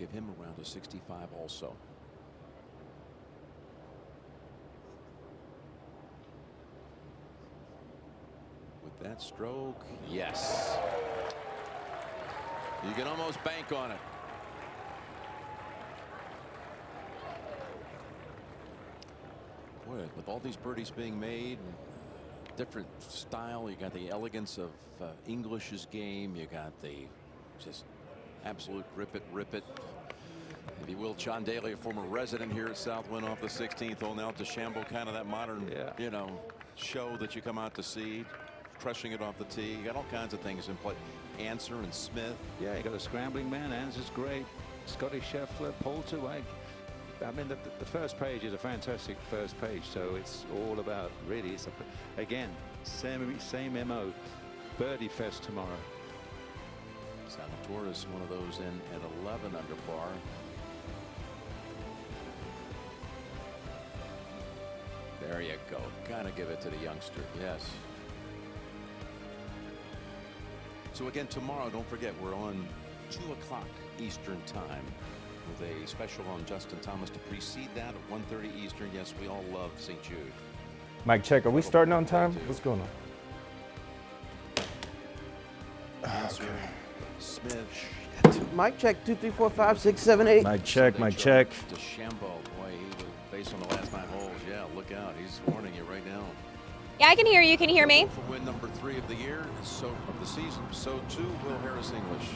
give him around a 65 also. With that stroke, yes. You can almost bank on it. Boy, with all these birdies being made, different style, you got the elegance of English's game, you got the just absolute rip it. If you will, John Daly, a former resident here at Southwind, off the 16th hole. Now to Shambo, kind of that modern, you know, show that you come out to see, crushing it off the tee. You got all kinds of things in play. Answer and Smith. Yeah, you got a scrambling man. Answer's great. Scotty Scheffler, Poulter. I mean, the first page is a fantastic first page. So it's all about really. It's again, same MO. Birdie fest tomorrow. Salvatore's one of those in at 11 under par. There you go. Kind of give it to the youngster. Yes. So again, tomorrow, don't forget, we're on 2 o'clock Eastern time with a special on Justin Thomas to precede that at 1:30 Eastern. Yes, we all love St. Jude. Mic check. Are we starting on time? What's going on? Answer, Smith. Mic check. 2, 3, 4, 5, 6, 7, 8. Mic check. Mic check. To Shambo, boy, based on the last 9 holes, yeah, look out. He's warning you right now. Yeah, I can hear you. Can you hear me? For win number 3 of the year, so of the season. So too will Harris English.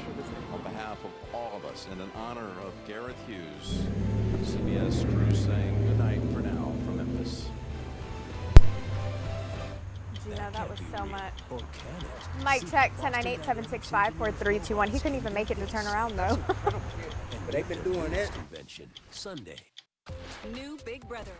On behalf of all of us, and in honor of Gareth Hughes, CBS crew saying good night for now from Memphis. No, that was so much. Mic check. 1098-765-4321. He couldn't even make it to turn around though. But they've been doing that. Convention Sunday. New Big Brother.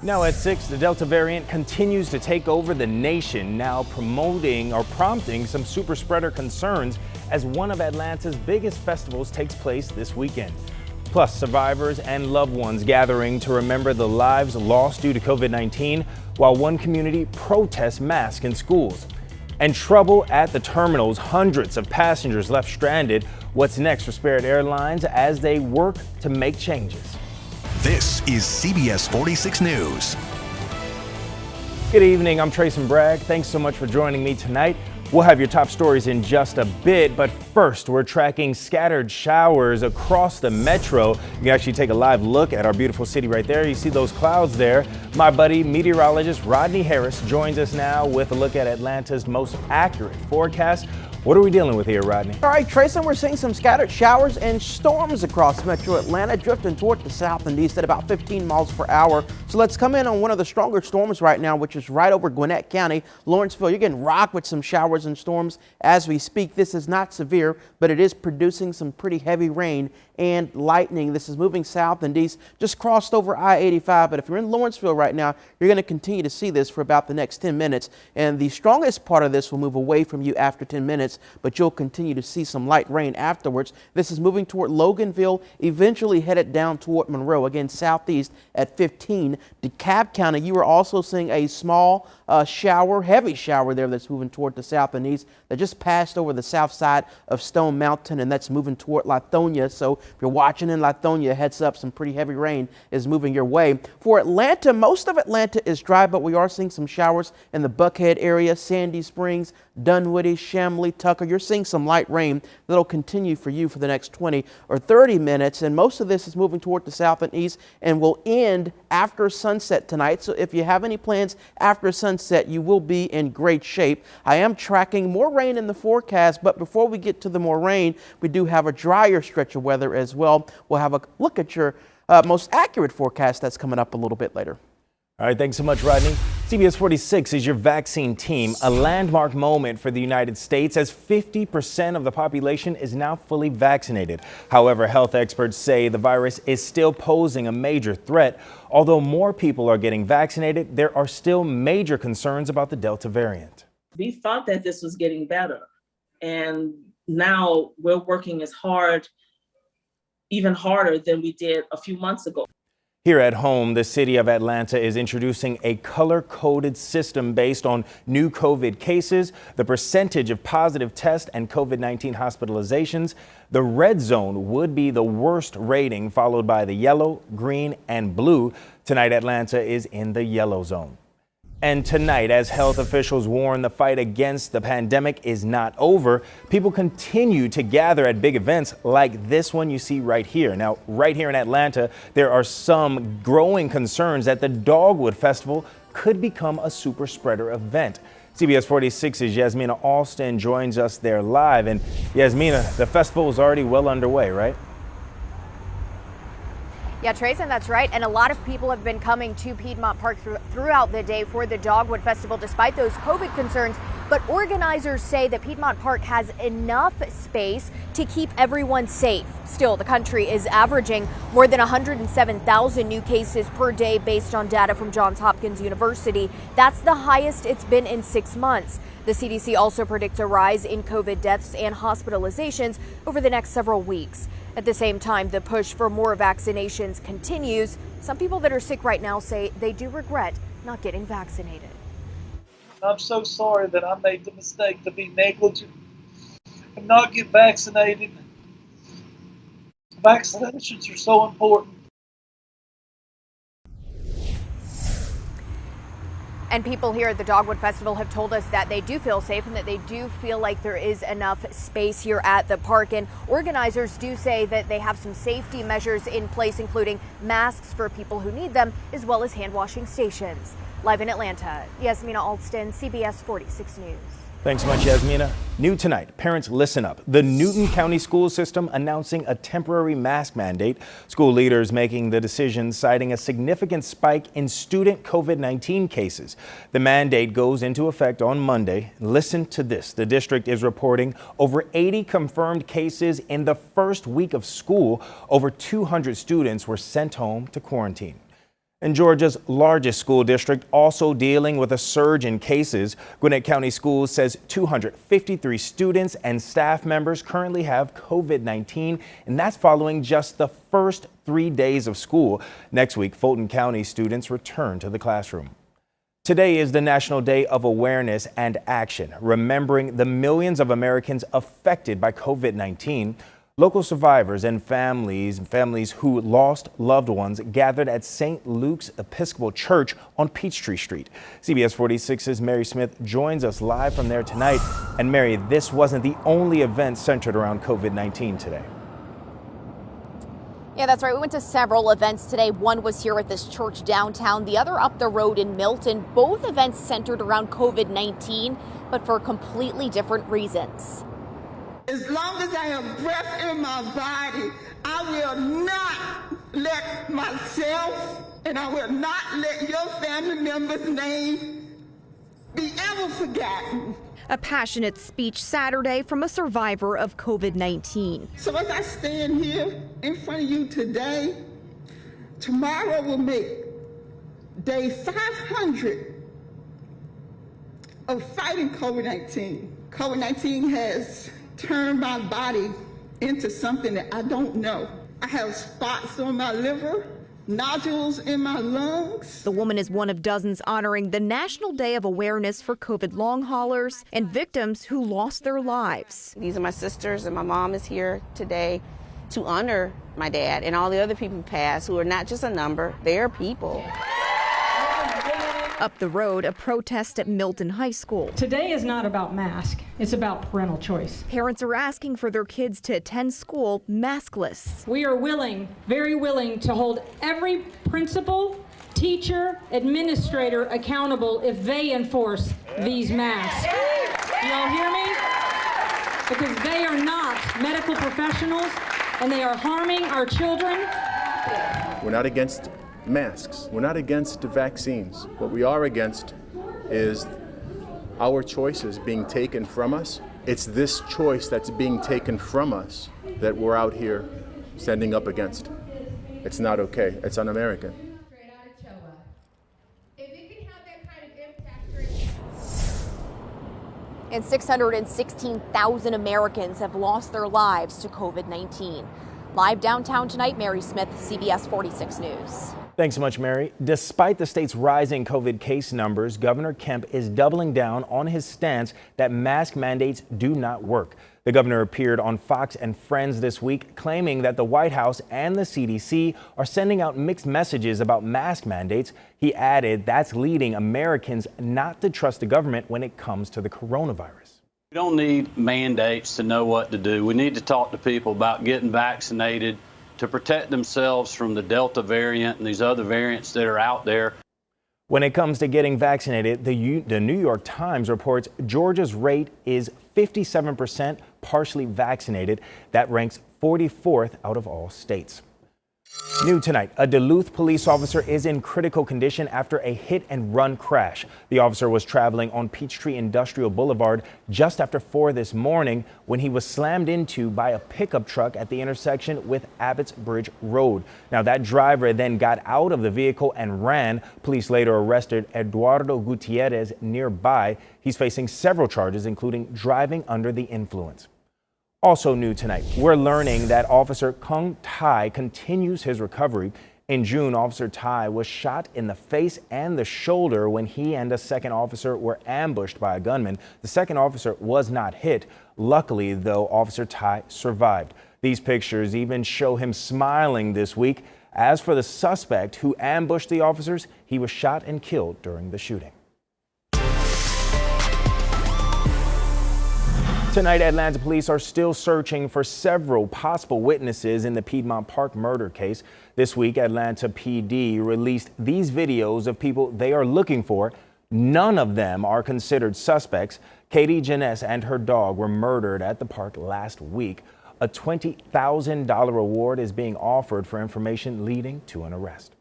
Now at 6, the Delta variant continues to take over the nation, now promoting or prompting some super spreader concerns as one of Atlanta's biggest festivals takes place this weekend. Plus, survivors and loved ones gathering to remember the lives lost due to COVID-19, while one community protests masks in schools. And trouble at the terminals, hundreds of passengers left stranded. What's next for Spirit Airlines as they work to make changes? This is CBS 46 News. Good evening, I'm Trayson Bragg. Thanks so much for joining me tonight. We'll have your top stories in just a bit, but first we're tracking scattered showers across the metro. You can actually take a live look at our beautiful city right there. You see those clouds there. My buddy, meteorologist Rodney Harris joins us now with a look at Atlanta's most accurate forecast. What are we dealing with here, Rodney? All right, Trayson, we're seeing some scattered showers and storms across metro Atlanta, drifting toward the south and east at about 15 miles per hour. So let's come in on one of the stronger storms right now, which is right over Gwinnett County, Lawrenceville. You're getting rocked with some showers and storms as we speak. This is not severe, but it is producing some pretty heavy rain and lightning. This is moving south and east, just crossed over I-85. But if you're in Lawrenceville right now, you're going to continue to see this for about the next 10 minutes. And the strongest part of this will move away from you after 10 minutes. but you'll continue to see some light rain afterwards. This is moving toward Loganville, eventually headed down toward Monroe, again southeast at 15. DeKalb County, you are also seeing a small shower, heavy shower there that's moving toward the south and east that just passed over the south side of Stone Mountain, and that's moving toward Lithonia. So if you're watching in Lithonia, heads up, some pretty heavy rain is moving your way. For Atlanta, most of Atlanta is dry, but we are seeing some showers in the Buckhead area, Sandy Springs, Dunwoody, Chamblee, Tucker. You're seeing some light rain that'll continue for you for the next 20 or 30 minutes, and most of this is moving toward the south and east and will end after sunset tonight. So if you have any plans after sunset, you will be in great shape. I am tracking more rain in the forecast, but before we get to the more rain, we do have a drier stretch of weather as well. We'll have a look at your most accurate forecast that's coming up a little bit later. All right, thanks so much, Rodney. CBS 46 is your vaccine team, a landmark moment for the United States as 50% of the population is now fully vaccinated. However, health experts say the virus is still posing a major threat. Although more people are getting vaccinated, there are still major concerns about the Delta variant. We thought that this was getting better, and now we're working as hard, even harder than we did a few months ago. Here at home, the city of Atlanta is introducing a color-coded system based on new COVID cases, the percentage of positive tests and COVID-19 hospitalizations. The red zone would be the worst rating, followed by the yellow, green, and blue. Tonight, Atlanta is in the yellow zone. And tonight, as health officials warn the fight against the pandemic is not over, people continue to gather at big events like this one you see right here. Now, right here in Atlanta, there are some growing concerns that the Dogwood Festival could become a super spreader event. CBS 46's Yasmina Alston joins us there live. And Yasmina, the festival is already well underway, right? Yeah, Trayson, that's right. And a lot of people have been coming to Piedmont Park throughout the day for the Dogwood Festival, despite those COVID concerns. But organizers say that Piedmont Park has enough space to keep everyone safe. Still, the country is averaging more than 107,000 new cases per day based on data from Johns Hopkins University. That's the highest it's been in 6 months. The CDC also predicts a rise in COVID deaths and hospitalizations over the next several weeks. At the same time, the push for more vaccinations continues. Some people that are sick right now say they do regret not getting vaccinated. I'm so sorry that I made the mistake to be negligent and not get vaccinated. Vaccinations are so important. And people here at the Dogwood Festival have told us that they do feel safe and that they do feel like there is enough space here at the park. And organizers do say that they have some safety measures in place, including masks for people who need them, as well as hand washing stations. Live in Atlanta, Yasmina Alston, CBS 46 News. Thanks so much, Yasmina. New tonight, parents listen up. The Newton County school system announcing a temporary mask mandate. School leaders making the decision, citing a significant spike in student COVID-19 cases. The mandate goes into effect on Monday. Listen to this. The district is reporting over 80 confirmed cases in the first week of school. Over 200 students were sent home to quarantine. And Georgia's largest school district also dealing with a surge in cases. Gwinnett County Schools says 253 students and staff members currently have COVID-19, and that's following just the first 3 days of school. Next week, Fulton County students return to the classroom. Today is the National Day of Awareness and Action, remembering the millions of Americans affected by COVID-19. Local survivors and families who lost loved ones gathered at St. Luke's Episcopal Church on Peachtree Street. CBS 46's Mary Smith joins us live from there tonight. And Mary, this wasn't the only event centered around COVID-19 today. Yeah, that's right. We went to several events today. One was here at this church downtown, the other up the road in Milton. Both events centered around COVID-19, but for completely different reasons. As long as I have breath in my body, I will not let myself and I will not let your family members' name be ever forgotten. A passionate speech Saturday from a survivor of COVID-19. So as I stand here in front of you today, tomorrow will make day 500 of fighting COVID-19. COVID-19 has turned my body into something that I don't know. I have spots on my liver, nodules in my lungs. The woman is one of dozens honoring the National Day of Awareness for COVID long haulers and victims who lost their lives. These are my sisters, and my mom is here today to honor my dad and all the other people who passed, who are not just a number, they are people. Up the road, a protest at Milton High School. Today is not about mask, it's about parental choice. Parents are asking for their kids to attend school maskless. We are willing, very willing, to hold every principal, teacher, administrator accountable if they enforce these masks. Y'all hear me? Because they are not medical professionals and they are harming our children. We're not against masks. We're not against the vaccines. What we are against is our choices being taken from us. It's this choice that's being taken from us that we're out here standing up against. It's not okay. It's un-American. And 616,000 Americans have lost their lives to COVID-19. Live downtown tonight, Mary Smith, CBS 46 News. Thanks so much, Mary. Despite the state's rising COVID case numbers, Governor Kemp is doubling down on his stance that mask mandates do not work. The governor appeared on Fox and Friends this week, claiming that the White House and the CDC are sending out mixed messages about mask mandates. He added that's leading Americans not to trust the government when it comes to the coronavirus. We don't need mandates to know what to do. We need to talk to people about getting vaccinated to protect themselves from the Delta variant and these other variants that are out there. When it comes to getting vaccinated, the New York Times reports Georgia's rate is 57% partially vaccinated. That ranks 44th out of all states. New tonight, a Duluth police officer is in critical condition after a hit-and-run crash. The officer was traveling on Peachtree Industrial Boulevard just after 4 this morning when he was slammed into by a pickup truck at the intersection with Abbott's Bridge Road. Now, that driver then got out of the vehicle and ran. Police later arrested Eduardo Gutierrez nearby. He's facing several charges, including driving under the influence. Also new tonight, we're learning that Officer Kung Tai continues his recovery. In June, Officer Tai was shot in the face and the shoulder when he and a second officer were ambushed by a gunman. The second officer was not hit. Luckily, though, Officer Tai survived. These pictures even show him smiling this week. As for the suspect who ambushed the officers, he was shot and killed during the shooting. Tonight, Atlanta police are still searching for several possible witnesses in the Piedmont Park murder case. This week, Atlanta PD released these videos of people they are looking for. None of them are considered suspects. Katie Janess and her dog were murdered at the park last week. A $20,000 reward is being offered for information leading to an arrest.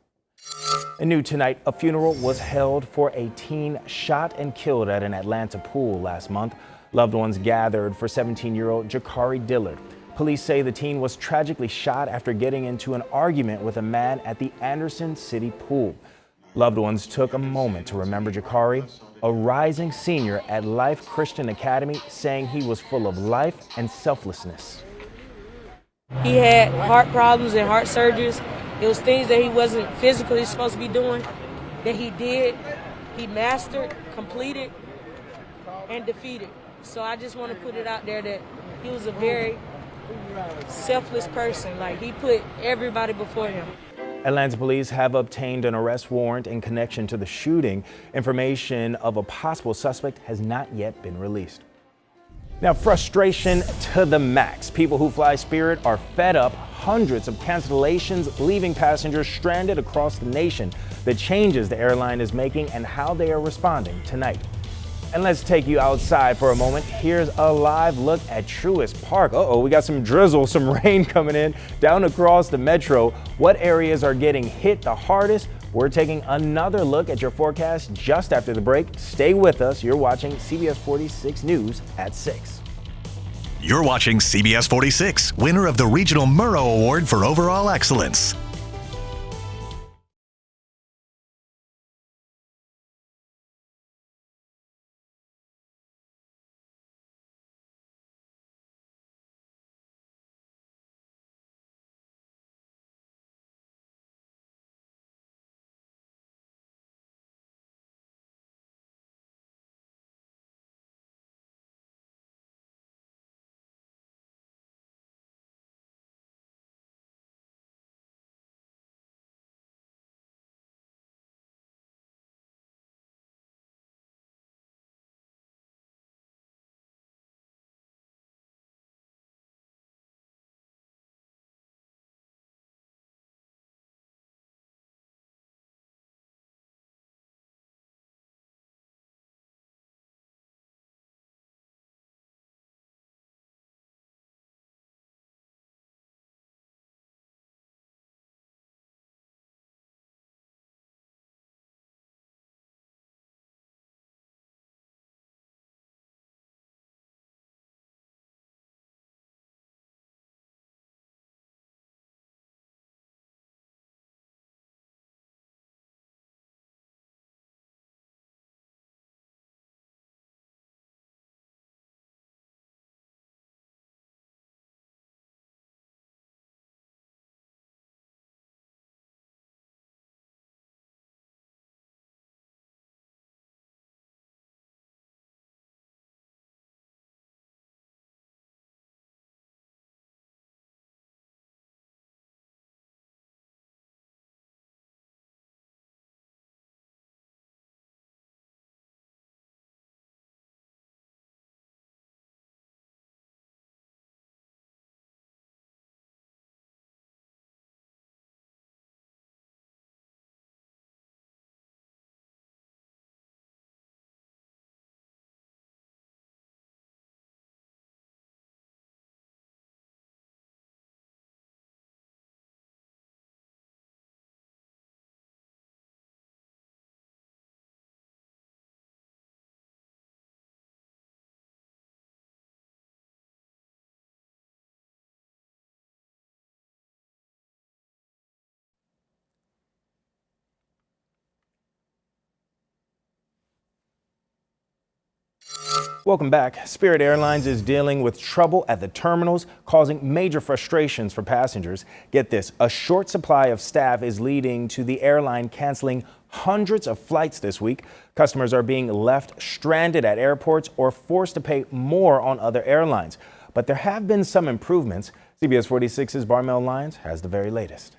And new tonight, a funeral was held for a teen shot and killed at an Atlanta pool last month. Loved ones gathered for 17-year-old Jakari Dillard. Police say the teen was tragically shot after getting into an argument with a man at the Anderson City pool. Loved ones took a moment to remember Jakari, a rising senior at Life Christian Academy, saying he was full of life and selflessness. He had heart problems and heart surgeries. It was things that he wasn't physically supposed to be doing that he did. He mastered, completed, and defeated. So I just want to put it out there that he was a very selfless person. Like, he put everybody before him. Atlanta police have obtained an arrest warrant in connection to the shooting. Information of a possible suspect has not yet been released. Now, frustration to the max. People who fly Spirit are fed up. Hundreds of cancellations, leaving passengers stranded across the nation. The changes the airline is making and how they are responding tonight. And let's take you outside for a moment. Here's a live look at Truist Park. We got some drizzle, some rain coming in down across the metro. What areas are getting hit the hardest? We're taking another look at your forecast just after the break. Stay with us. You're watching CBS 46 News at 6. You're watching CBS 46, winner of the Regional Murrow Award for Overall Excellence. Welcome back. Spirit Airlines is dealing with trouble at the terminals, causing major frustrations for passengers. Get this, a short supply of staff is leading to the airline canceling hundreds of flights this week. Customers are being left stranded at airports or forced to pay more on other airlines. But there have been some improvements. CBS 46's Barmel Lyons has the very latest.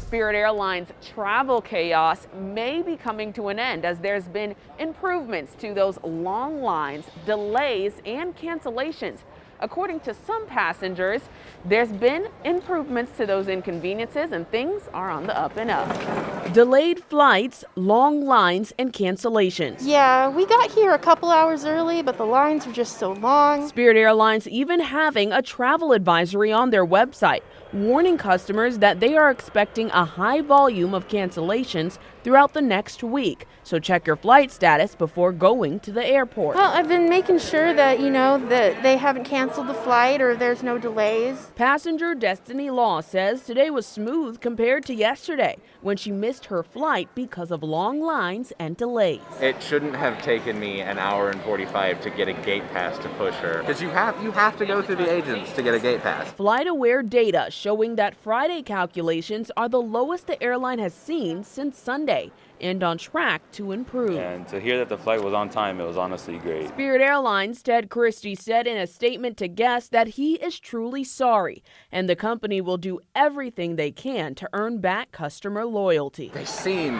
Spirit Airlines travel chaos may be coming to an end as there's been improvements to those long lines, delays, and cancellations. According to some passengers, there's been improvements to those inconveniences and things are on the up and up. Delayed flights, long lines, and cancellations. Yeah, we got here a couple hours early, but the lines were just so long. Spirit Airlines even having a travel advisory on their website, warning customers that they are expecting a high volume of cancellations throughout the next week. So check your flight status before going to the airport. Well, I've been making sure that, that they haven't canceled the flight or there's no delays. Passenger Destiny Law says today was smooth compared to yesterday when she missed her flight because of long lines and delays. It shouldn't have taken me an hour and 45 to get a gate pass to push her. Because you have to go through the agents to get a gate pass. FlightAware data showing that Friday calculations are the lowest the airline has seen since Sunday and on track to improve. And to hear that the flight was on time, it was honestly great. Spirit Airlines Ted Christie said in a statement to guests that he is truly sorry and the company will do everything they can to earn back customer loyalty. They seem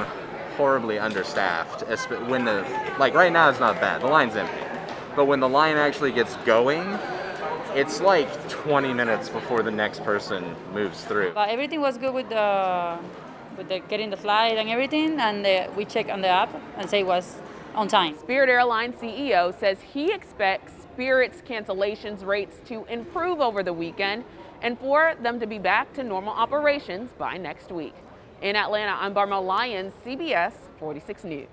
horribly understaffed. When right now it's not bad, the line's empty. But when the line actually gets going, it's like 20 minutes before the next person moves through. But everything was good with the getting the flight and everything, and we checked on the app and say it was on time. Spirit Airlines CEO says he expects Spirit's cancellations rates to improve over the weekend and for them to be back to normal operations by next week. In Atlanta, I'm Barmel Lyons, CBS 46 News.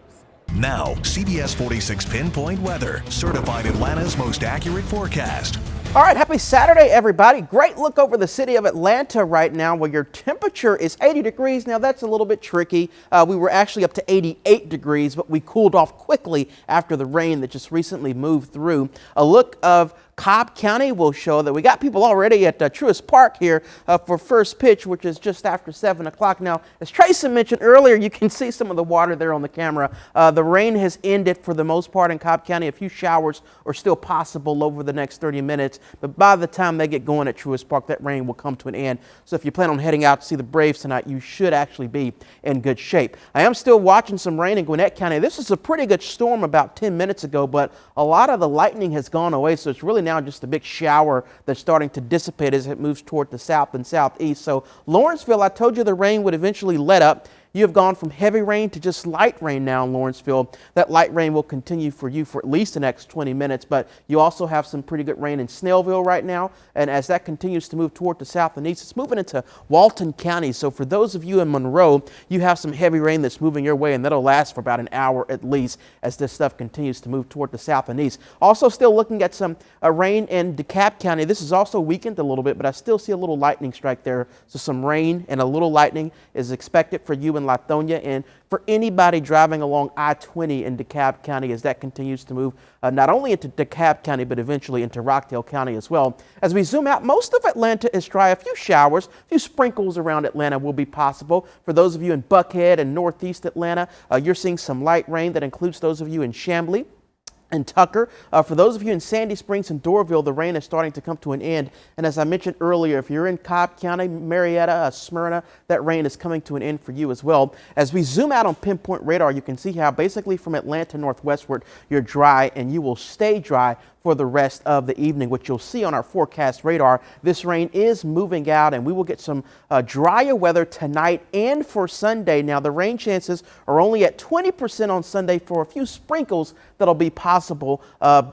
Now, CBS 46 Pinpoint Weather, certified Atlanta's most accurate forecast. All right, happy Saturday, everybody. Great look over the city of Atlanta right now where your temperature is 80 degrees. Now, that's a little bit tricky. We were actually up to 88 degrees, but we cooled off quickly after the rain that just recently moved through. A look of Cobb County will show that we got people already at Truist Park here for first pitch, which is just after 7 o'clock. Now, as Tracy mentioned earlier, you can see some of the water there on the camera. The rain has ended for the most part in Cobb County. A few showers are still possible over the next 30 minutes, but by the time they get going at Truist Park, that rain will come to an end. So if you plan on heading out to see the Braves tonight, you should actually be in good shape. I am still watching some rain in Gwinnett County. This is a pretty good storm about 10 minutes ago, but a lot of the lightning has gone away, so it's really now just a big shower that's starting to dissipate as it moves toward the south and southeast. So Lawrenceville, I told you the rain would eventually let up. You have gone from heavy rain to just light rain now in Lawrenceville. That light rain will continue for you for at least the next 20 minutes, but you also have some pretty good rain in Snellville right now. And as that continues to move toward the south and east, it's moving into Walton County. So for those of you in Monroe, you have some heavy rain that's moving your way, and that'll last for about an hour at least as this stuff continues to move toward the south and east. Also still looking at some rain in DeKalb County. This is also weakened a little bit, but I still see a little lightning strike there. So some rain and a little lightning is expected for you in Lithonia and for anybody driving along I-20 in DeKalb County as that continues to move not only into DeKalb County but eventually into Rockdale County as well. As we zoom out, most of Atlanta is dry. A few showers, a few sprinkles around Atlanta will be possible. For those of you in Buckhead and northeast Atlanta, you're seeing some light rain. That includes those of you in Chamblee and Tucker. For those of you in Sandy Springs and Doraville, the rain is starting to come to an end. And as I mentioned earlier, if you're in Cobb County, Marietta, Smyrna, that rain is coming to an end for you as well. As we zoom out on Pinpoint Radar, you can see how basically from Atlanta northwestward, you're dry and you will stay dry for the rest of the evening, which you'll see on our forecast radar. This rain is moving out and we will get some drier weather tonight and for Sunday. Now the rain chances are only at 20% on Sunday for a few sprinkles that'll be possible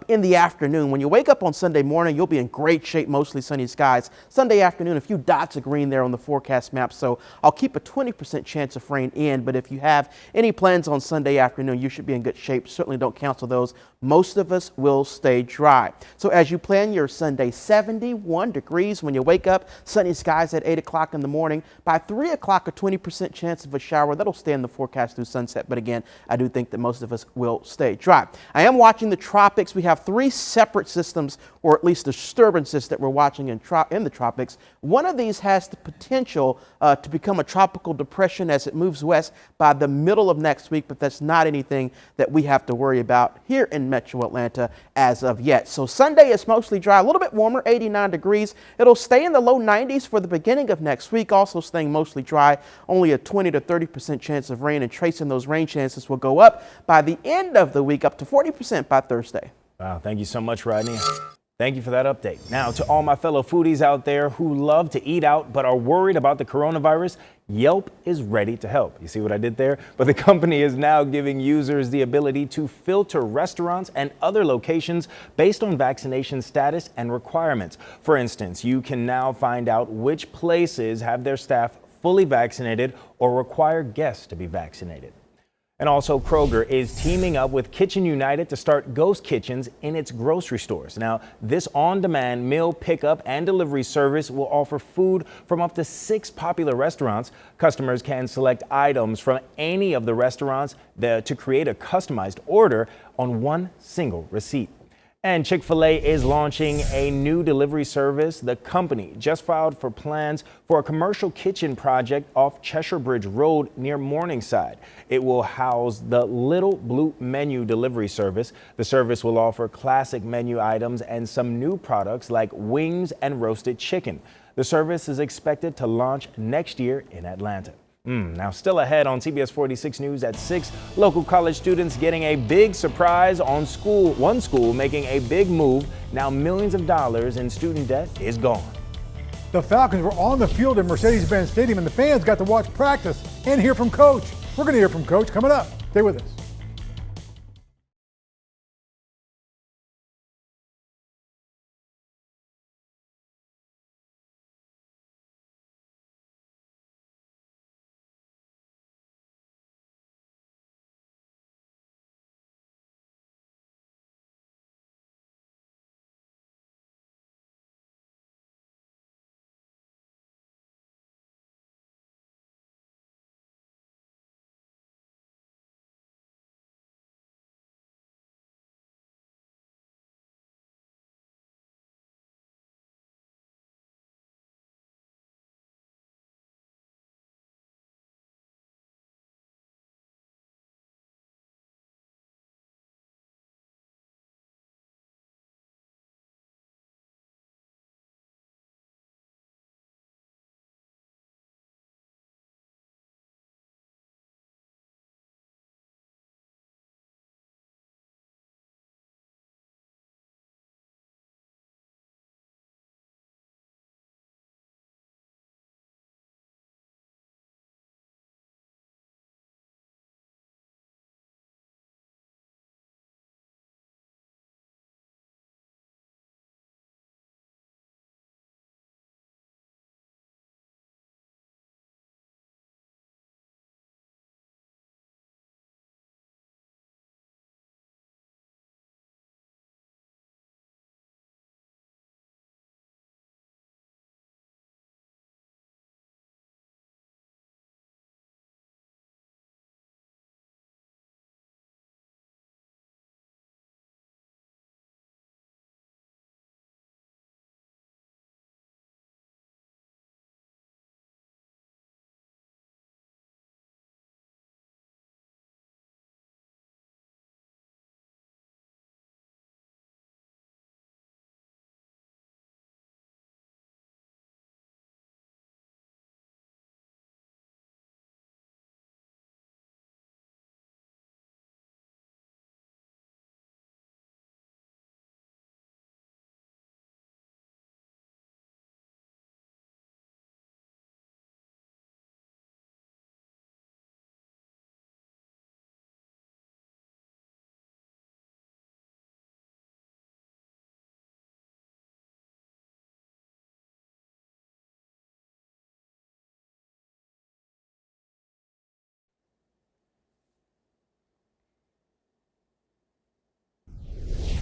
in the afternoon. When you wake up on Sunday morning, you'll be in great shape, mostly sunny skies. Sunday afternoon, a few dots of green there on the forecast map, so I'll keep a 20% chance of rain in, but if you have any plans on Sunday afternoon, you should be in good shape. Certainly don't cancel those. Most of us will stay dry. dry. So as you plan your Sunday, 71 degrees when you wake up, sunny skies at 8 o'clock in the morning. By 3 o'clock, a 20% chance of a shower. That'll stay in the forecast through sunset. But again, I do think that most of us will stay dry. I am watching the tropics. We have 3 separate systems, or at least disturbances, that we're watching in the tropics. One of these has the potential to become a tropical depression as it moves west by the middle of next week, but that's not anything that we have to worry about here in Metro Atlanta as of yet. So Sunday is mostly dry, a little bit warmer, 89 degrees. It'll stay in the low 90s for the beginning of next week, also staying mostly dry, only a 20 to 30% chance of rain, and tracing those rain chances will go up by the end of the week, up to 40% by Thursday. Wow, thank you so much, Rodney. Thank you for that update. Now, to all my fellow foodies out there who love to eat out but are worried about the coronavirus, Yelp is ready to help. You see what I did there? But the company is now giving users the ability to filter restaurants and other locations based on vaccination status and requirements. For instance, you can now find out which places have their staff fully vaccinated or require guests to be vaccinated. And also, Kroger is teaming up with Kitchen United to start ghost kitchens in its grocery stores. Now, this on-demand meal pickup and delivery service will offer food from up to 6 popular restaurants. Customers can select items from any of the restaurants to create a customized order on one single receipt. And Chick-fil-A is launching a new delivery service. The company just filed for plans for a commercial kitchen project off Cheshire Bridge Road near Morningside. It will house the Little Blue Menu delivery service. The service will offer classic menu items and some new products like wings and roasted chicken. The service is expected to launch next year in Atlanta. Now, still ahead on CBS 46 News at 6, local college students getting a big surprise on one school making a big move. Now millions of dollars in student debt is gone. The Falcons were on the field at Mercedes-Benz Stadium, and the fans got to watch practice and hear from Coach. We're going to hear from Coach coming up. Stay with us.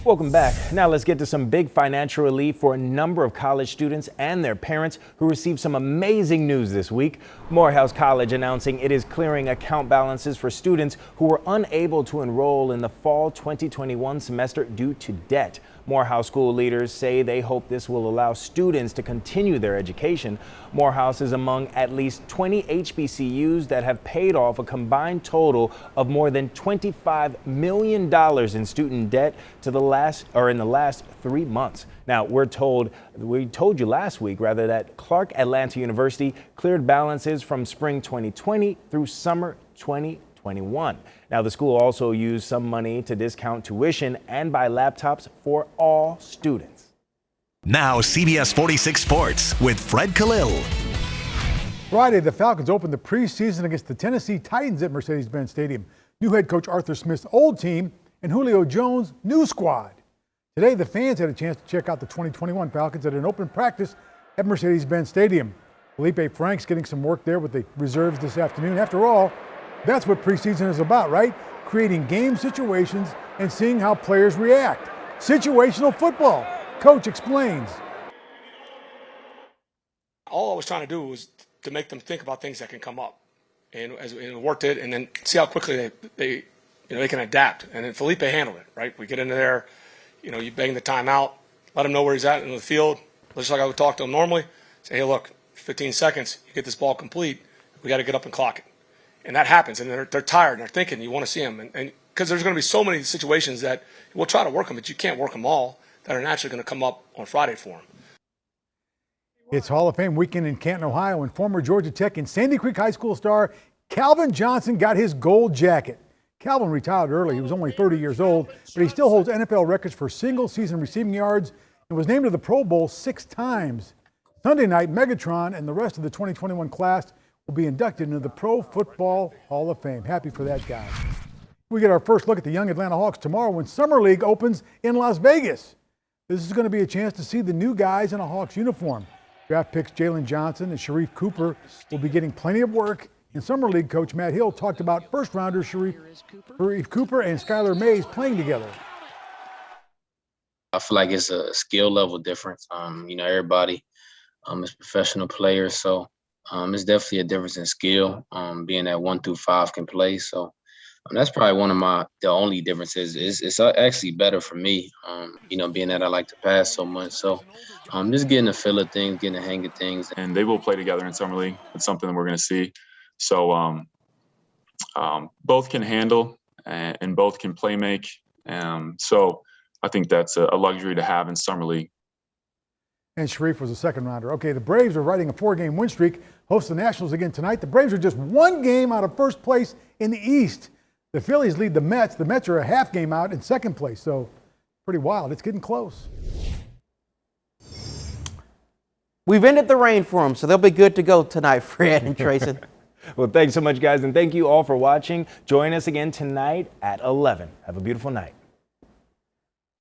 Welcome back. Now let's get to some big financial relief for a number of college students and their parents who received some amazing news this week. Morehouse College announcing it is clearing account balances for students who were unable to enroll in the fall 2021 semester due to debt. Morehouse school leaders say they hope this will allow students to continue their education. Morehouse is among at least 20 HBCUs that have paid off a combined total of more than $25 million in student debt in the last 3 months. Now, we told you last week, that Clark Atlanta University cleared balances from spring 2020 through summer 2021. Now, the school also used some money to discount tuition and buy laptops for all students. Now, CBS 46 Sports with Fred Khalil. Friday, the Falcons opened the preseason against the Tennessee Titans at Mercedes-Benz Stadium. New head coach Arthur Smith's old team and Julio Jones' new squad. Today, the fans had a chance to check out the 2021 Falcons at an open practice at Mercedes-Benz Stadium. Felipe Frank's getting some work there with the reserves this afternoon. After all, that's what preseason is about, right? Creating game situations and seeing how players react. Situational football. Coach explains. All I was trying to do was to make them think about things that can come up, and it worked it, and then see how quickly they can adapt. And then Felipe handled it, right? We get into there, you bang the timeout, let him know where he's at in the field, just like I would talk to him normally. Say, hey, look, 15 seconds, you get this ball complete, we got to get up and clock it. And that happens, and they're tired, and they're thinking you want to see them. And because there's going to be so many situations that we'll try to work them, but you can't work them all, that are naturally going to come up on Friday for them. It's Hall of Fame weekend in Canton, Ohio, and former Georgia Tech and Sandy Creek High School star Calvin Johnson got his gold jacket. Calvin retired early. He was only 30 years old, but he still holds NFL records for single-season receiving yards and was named to the Pro Bowl 6 times. Sunday night, Megatron and the rest of the 2021 class will be inducted into the Pro Football Hall of Fame. Happy for that guy. We get our first look at the young Atlanta Hawks tomorrow when Summer League opens in Las Vegas. This is going to be a chance to see the new guys in a Hawks uniform. Draft picks Jalen Johnson and Sharif Cooper will be getting plenty of work. And Summer League coach Matt Hill talked about first-rounders Sharif Cooper and Skylar Mays playing together. I feel like it's a skill level difference. Everybody is professional players, so it's definitely a difference in skill. Being that 1 through 5 can play, so that's probably one of the only differences. It's actually better for me, being that I like to pass so much. So just getting the feel of things, getting the hang of things. And they will play together in Summer League. It's something that we're going to see. So both can handle and both can play make. So I think that's a luxury to have in Summer League. And Sharif was a second rounder. Okay, the Braves are riding a 4-game win streak, host the Nationals again tonight. The Braves are just 1 game out of first place in the East. The Phillies lead the Mets. The Mets are a half game out in second place, so pretty wild. It's getting close. We've ended the rain for them, so they'll be good to go tonight, Fred and Trayson. Well, thanks so much, guys, and thank you all for watching. Join us again tonight at 11. Have a beautiful night.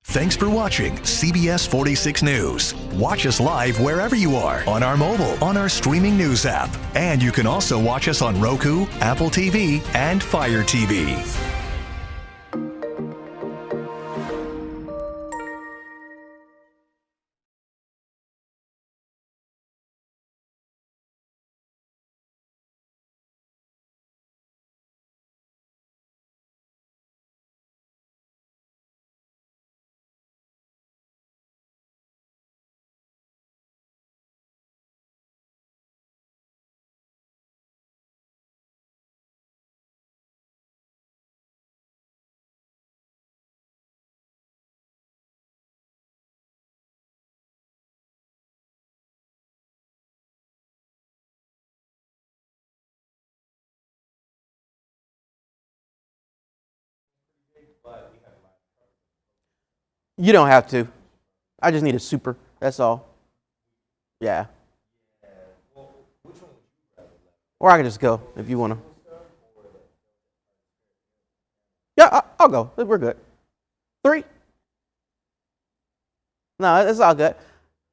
Thanks for watching CBS 46 News. Watch us live wherever you are on our mobile, on our streaming news app. And you can also watch us on Roku, Apple TV, and Fire TV. You don't have to. I just need a super. That's all. Yeah. Or I can just go if you want to. Yeah, I'll go. We're good. 3. No, it's all good.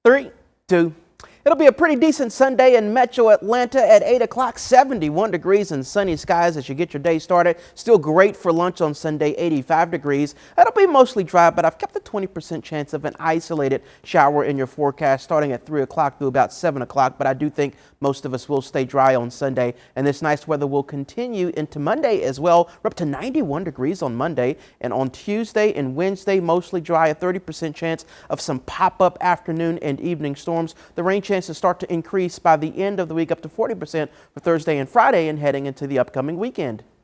3, 2. It'll be a pretty decent Sunday in Metro Atlanta at 8 o'clock, 71 degrees and sunny skies as you get your day started. Still great for lunch on Sunday, 85 degrees. It'll be mostly dry, but I've kept a 20% chance of an isolated shower in your forecast starting at 3 o'clock through about 7 o'clock, but I do think most of us will stay dry on Sunday, and this nice weather will continue into Monday as well. We're up to 91 degrees on Monday, and on Tuesday and Wednesday, mostly dry, a 30% chance of some pop-up afternoon and evening storms. The rain chances start to increase by the end of the week up to 40% for Thursday and Friday and heading into the upcoming weekend.